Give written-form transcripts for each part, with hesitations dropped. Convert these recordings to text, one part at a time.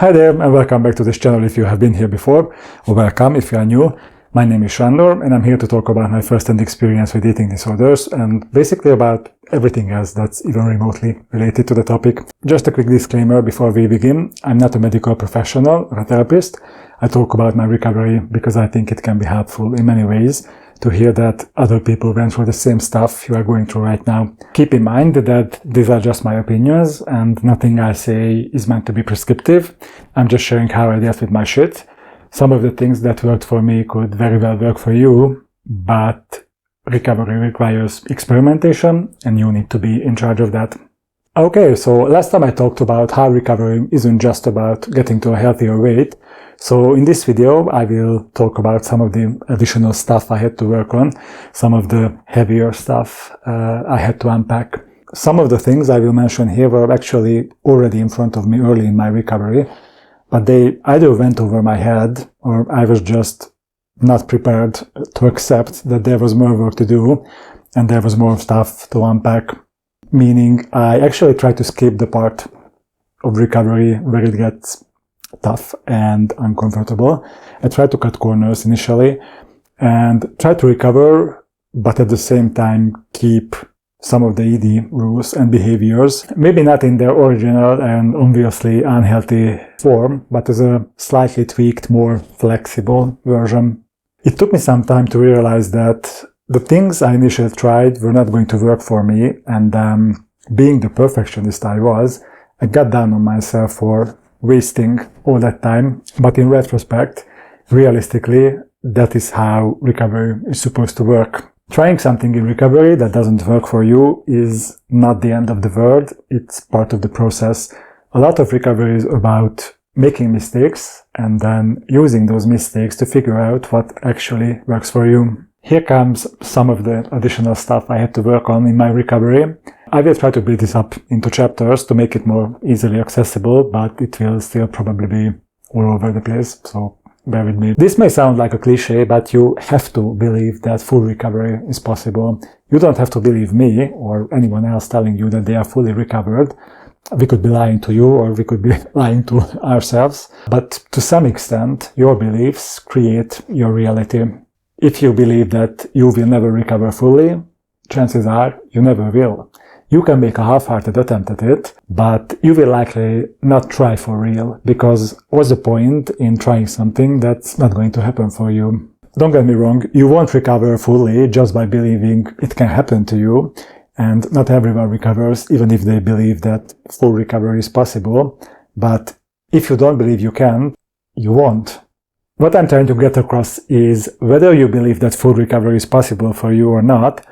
Hi there and welcome back to this channel if you have been here before, or welcome if you are new. My name is Sándor and I'm here to talk about my first-hand experience with eating disorders and basically about everything else that's even remotely related to the topic. Just a quick disclaimer before we begin. I'm not a medical professional or a therapist. I talk about my recovery because I think it can be helpful in many ways to hear that other people went through the same stuff you are going through right now. Keep in mind that these are just my opinions and nothing I say is meant to be prescriptive. I'm just sharing how I dealt with my shit. Some of the things that worked for me could very well work for you, but recovery requires experimentation and you need to be in charge of that. Okay, so last time I talked about how recovery isn't just about getting to a healthier weight. So in this video, I will talk about some of the additional stuff I had to work on, some of the heavier stuff I had to unpack. Some of the things I will mention here were actually already in front of me early in my recovery, but they either went over my head or I was just not prepared to accept that there was more work to do and there was more stuff to unpack. Meaning I actually tried to skip the part of recovery where it gets tough and uncomfortable. I tried to cut corners initially and try to recover, but at the same time keep some of the ED rules and behaviors, maybe not in their original and obviously unhealthy form, but as a slightly tweaked, more flexible version. It took me some time to realize that the things I initially tried were not going to work for me, and being the perfectionist I was, I got down on myself for wasting all that time. But in retrospect, realistically, that is how recovery is supposed to work. Trying something in recovery that doesn't work for you is not the end of the world. It's part of the process. A lot of recovery is about making mistakes and then using those mistakes to figure out what actually works for you. Here comes some of the additional stuff I had to work on in my recovery. I will try to build this up into chapters to make it more easily accessible, but it will still probably be all over the place, so bear with me. This may sound like a cliche, but you have to believe that full recovery is possible. You don't have to believe me or anyone else telling you that they are fully recovered. We could be lying to you or we could be lying to ourselves, but to some extent, your beliefs create your reality. If you believe that you will never recover fully, chances are you never will. You can make a half-hearted attempt at it, but you will likely not try for real, because what's the point in trying something that's not going to happen for you? Don't get me wrong, you won't recover fully just by believing it can happen to you, and not everyone recovers even if they believe that full recovery is possible, but if you don't believe you can, you won't. What I'm trying to get across is whether you believe that full recovery is possible for you or not,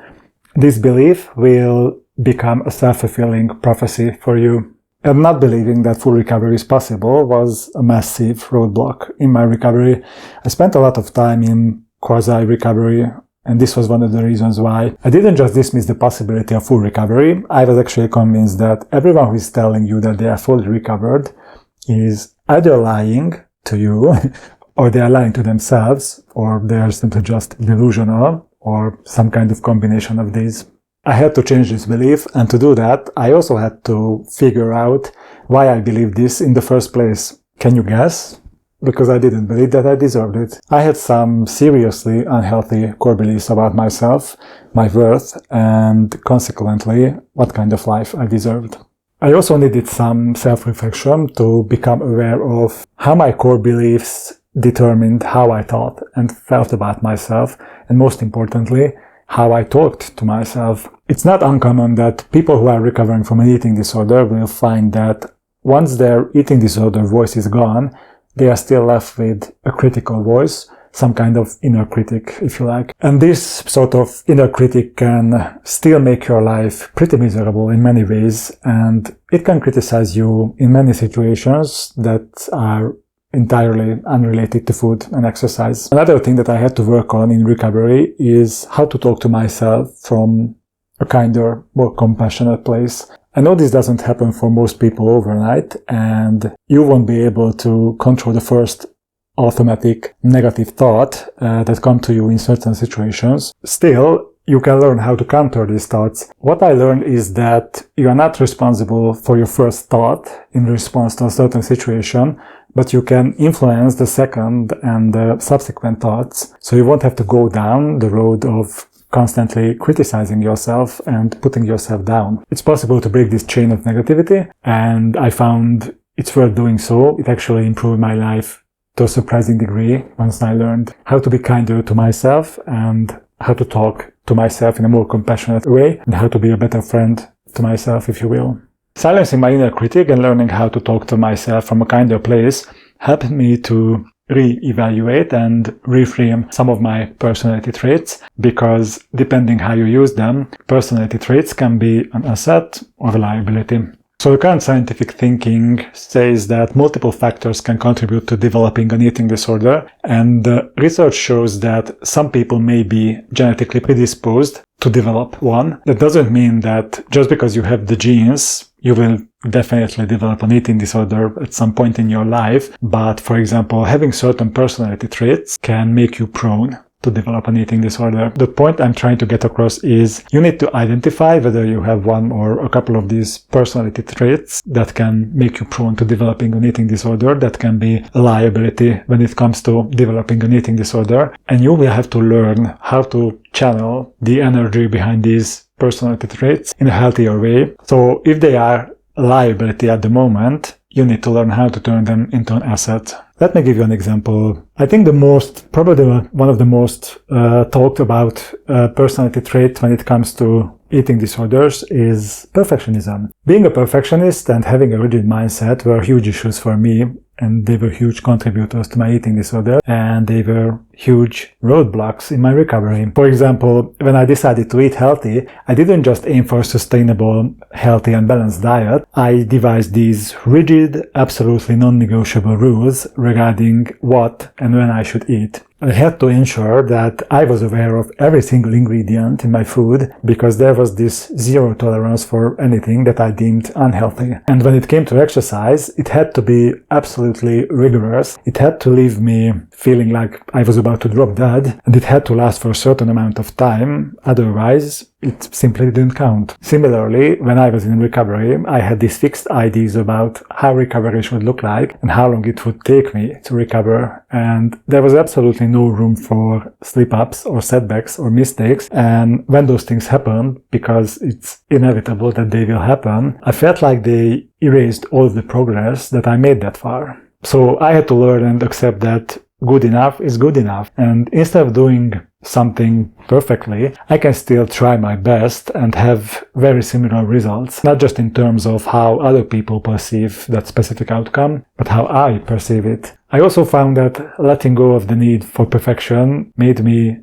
this belief will become a self-fulfilling prophecy for you. And not believing that full recovery is possible was a massive roadblock in my recovery. I spent a lot of time in quasi-recovery, and this was one of the reasons why I didn't just dismiss the possibility of full recovery. I was actually convinced that everyone who is telling you that they are fully recovered is either lying to you or they are lying to themselves, or they are simply just delusional, or some kind of combination of these. I had to change this belief, and to do that, I also had to figure out why I believed this in the first place. Can you guess? Because I didn't believe that I deserved it. I had some seriously unhealthy core beliefs about myself, my worth, and consequently, what kind of life I deserved. I also needed some self-reflection to become aware of how my core beliefs determined how I thought and felt about myself, and most importantly, how I talked to myself. It's not uncommon that people who are recovering from an eating disorder will find that once their eating disorder voice is gone, they are still left with a critical voice, some kind of inner critic, if you like. And this sort of inner critic can still make your life pretty miserable in many ways, and it can criticize you in many situations that are entirely unrelated to food and exercise. Another thing that I had to work on in recovery is how to talk to myself from a kinder, more compassionate place. I know this doesn't happen for most people overnight, and you won't be able to control the first automatic negative thought that come to you in certain situations. Still, you can learn how to counter these thoughts. What I learned is that you are not responsible for your first thought in response to a certain situation, but you can influence the second and the subsequent thoughts. So you won't have to go down the road of constantly criticizing yourself and putting yourself down. It's possible to break this chain of negativity, and I found it's worth doing so. It actually improved my life to a surprising degree once I learned how to be kinder to myself and how to talk to myself in a more compassionate way and how to be a better friend to myself, if you will. Silencing my inner critic and learning how to talk to myself from a kinder place helped me to re-evaluate and reframe some of my personality traits, because depending how you use them, personality traits can be an asset or a liability. So the current scientific thinking says that multiple factors can contribute to developing an eating disorder, and research shows that some people may be genetically predisposed to develop one. That doesn't mean that just because you have the genes, you will definitely develop an eating disorder at some point in your life. But for example, having certain personality traits can make you prone to develop an eating disorder. The point I'm trying to get across is you need to identify whether you have one or a couple of these personality traits that can make you prone to developing an eating disorder, that can be a liability when it comes to developing an eating disorder. And you will have to learn how to channel the energy behind these personality traits in a healthier way. So if they are a liability at the moment, you need to learn how to turn them into an asset. Let me give you an example. I think probably one of the most talked about personality trait when it comes to eating disorders is perfectionism. Being a perfectionist and having a rigid mindset were huge issues for me, and they were huge contributors to my eating disorder, and they were huge roadblocks in my recovery. For example, when I decided to eat healthy, I didn't just aim for a sustainable, healthy and balanced diet. I devised these rigid, absolutely non-negotiable rules regarding what and when I should eat. I had to ensure that I was aware of every single ingredient in my food, because there was this zero tolerance for anything that I deemed unhealthy. And when it came to exercise, it had to be absolutely rigorous. It had to leave me feeling like I was about to drop dead, and it had to last for a certain amount of time. Otherwise, it simply didn't count. Similarly, when I was in recovery, I had these fixed ideas about how recovery should look like and how long it would take me to recover. And there was absolutely no room for slip-ups or setbacks or mistakes. And when those things happen, because it's inevitable that they will happen, I felt like they erased all of the progress that I made that far. So I had to learn and accept that good enough is good enough. And instead of doing something perfectly, I can still try my best and have very similar results, not just in terms of how other people perceive that specific outcome, but how I perceive it. I also found that letting go of the need for perfection made me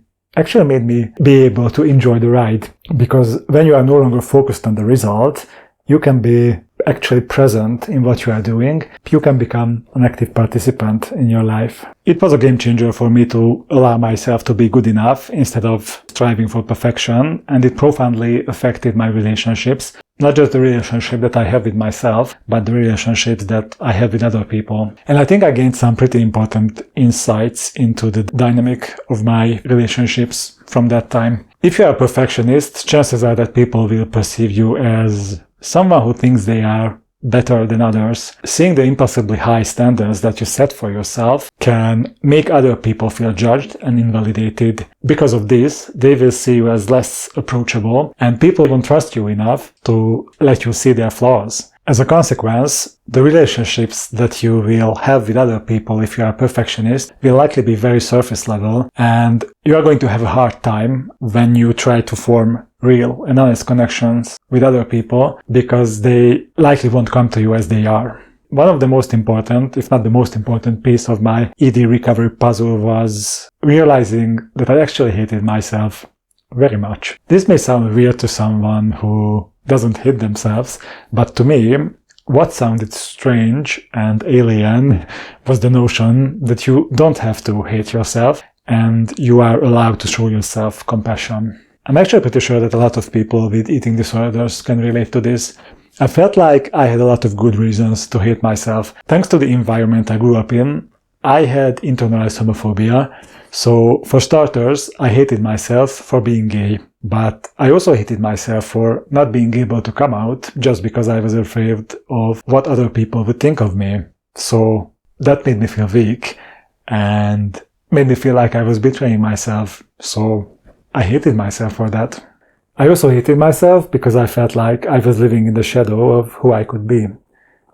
be able to enjoy the ride, because when you are no longer focused on the result, you can be actually present in what you are doing. You can become an active participant in your life. It was a game changer for me to allow myself to be good enough instead of striving for perfection, and it profoundly affected my relationships. Not just the relationship that I have with myself, but the relationships that I have with other people. And I think I gained some pretty important insights into the dynamic of my relationships from that time. If you are a perfectionist, chances are that people will perceive you as someone who thinks they are better than others. Seeing the impossibly high standards that you set for yourself can make other people feel judged and invalidated. Because of this, they will see you as less approachable, and people won't trust you enough to let you see their flaws. As a consequence, the relationships that you will have with other people, if you are a perfectionist, will likely be very surface level, and you are going to have a hard time when you try to form real and honest connections with other people, because they likely won't come to you as they are. One of the most important, if not the most important piece of my ED recovery puzzle was realizing that I actually hated myself very much. This may sound weird to someone who doesn't hate themselves, but to me, what sounded strange and alien was the notion that you don't have to hate yourself and you are allowed to show yourself compassion. I'm actually pretty sure that a lot of people with eating disorders can relate to this. I felt like I had a lot of good reasons to hate myself. Thanks to the environment I grew up in, I had internalized homophobia. So for starters, I hated myself for being gay, but I also hated myself for not being able to come out just because I was afraid of what other people would think of me. So that made me feel weak and made me feel like I was betraying myself. So I hated myself for that. I also hated myself because I felt like I was living in the shadow of who I could be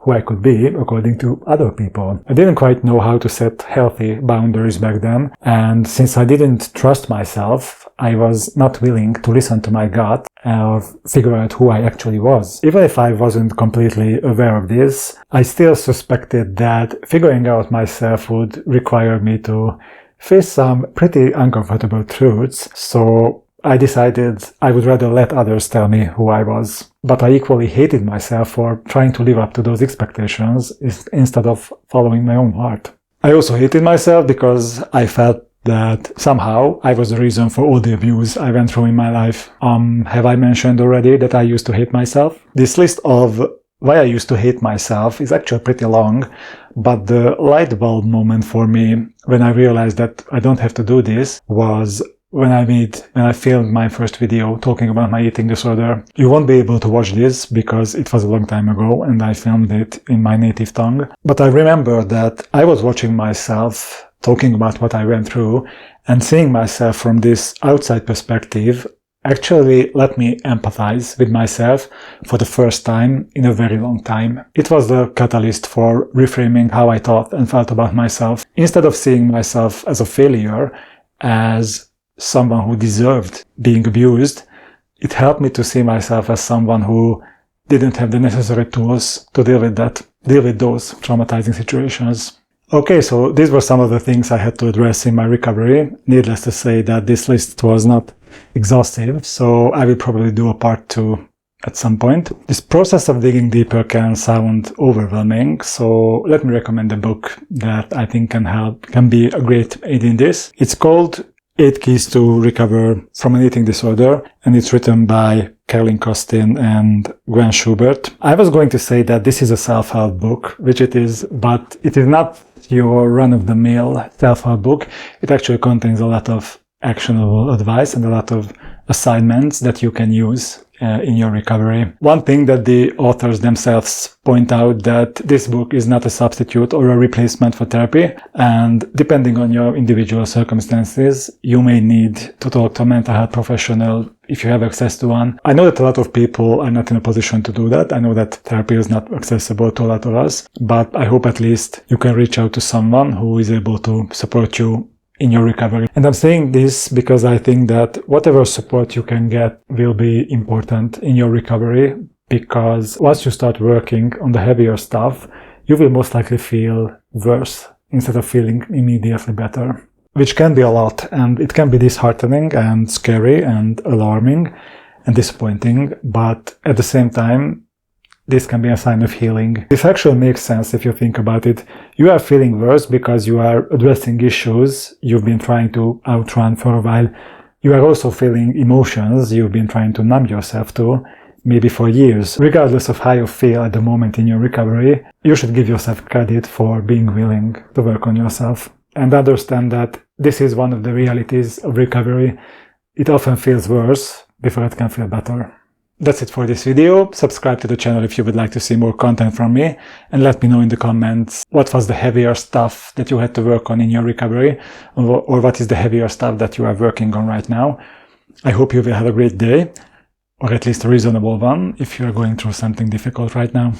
according to other people. I didn't quite know how to set healthy boundaries back then, and since I didn't trust myself, I was not willing to listen to my gut or figure out who I actually was. Even if I wasn't completely aware of this, I still suspected that figuring out myself would require me to face some pretty uncomfortable truths, so I decided I would rather let others tell me who I was. But I equally hated myself for trying to live up to those expectations instead of following my own heart. I also hated myself because I felt that somehow I was the reason for all the abuse I went through in my life. Have I mentioned already that I used to hate myself? This list of why I used to hate myself is actually pretty long, but the light bulb moment for me when I realized that I don't have to do this was when I filmed my first video talking about my eating disorder. You won't be able to watch this because it was a long time ago and I filmed it in my native tongue. But I remember that I was watching myself talking about what I went through, and seeing myself from this outside perspective actually let me empathize with myself for the first time in a very long time. It was the catalyst for reframing how I thought and felt about myself. Instead of seeing myself as a failure, as someone who deserved being abused, it helped me to see myself as someone who didn't have the necessary tools to deal with those traumatizing situations. Okay, so these were some of the things I had to address in my recovery. Needless to say that this list was not exhaustive, so I will probably do a part 2 at some point. This process of digging deeper can sound overwhelming, so let me recommend a book that I think can be a great aid in this. It's called 8 Keys to Recover from an Eating Disorder, and it's written by Caroline Costin and Gwen Schubert. I was going to say that this is a self-help book, which it is, but it is not your run-of-the-mill self-help book. It actually contains a lot of actionable advice and a lot of assignments that you can use in your recovery. One thing that the authors themselves point out that this book is not a substitute or a replacement for therapy, and depending on your individual circumstances, you may need to talk to a mental health professional if you have access to one. I know that a lot of people are not in a position to do that. I know that therapy is not accessible to a lot of us, but I hope at least you can reach out to someone who is able to support you in your recovery. And I'm saying this because I think that whatever support you can get will be important in your recovery, because once you start working on the heavier stuff, you will most likely feel worse instead of feeling immediately better, which can be a lot, and it can be disheartening and scary and alarming and disappointing, but at the same time, this can be a sign of healing. This actually makes sense if you think about it. You are feeling worse because you are addressing issues you've been trying to outrun for a while. You are also feeling emotions you've been trying to numb yourself to, maybe for years. Regardless of how you feel at the moment in your recovery, you should give yourself credit for being willing to work on yourself and understand that this is one of the realities of recovery. It often feels worse before it can feel better. That's it for this video. Subscribe to the channel if you would like to see more content from me, and let me know in the comments what was the heavier stuff that you had to work on in your recovery, or what is the heavier stuff that you are working on right now. I hope you will have a great day, or at least a reasonable one if you are going through something difficult right now.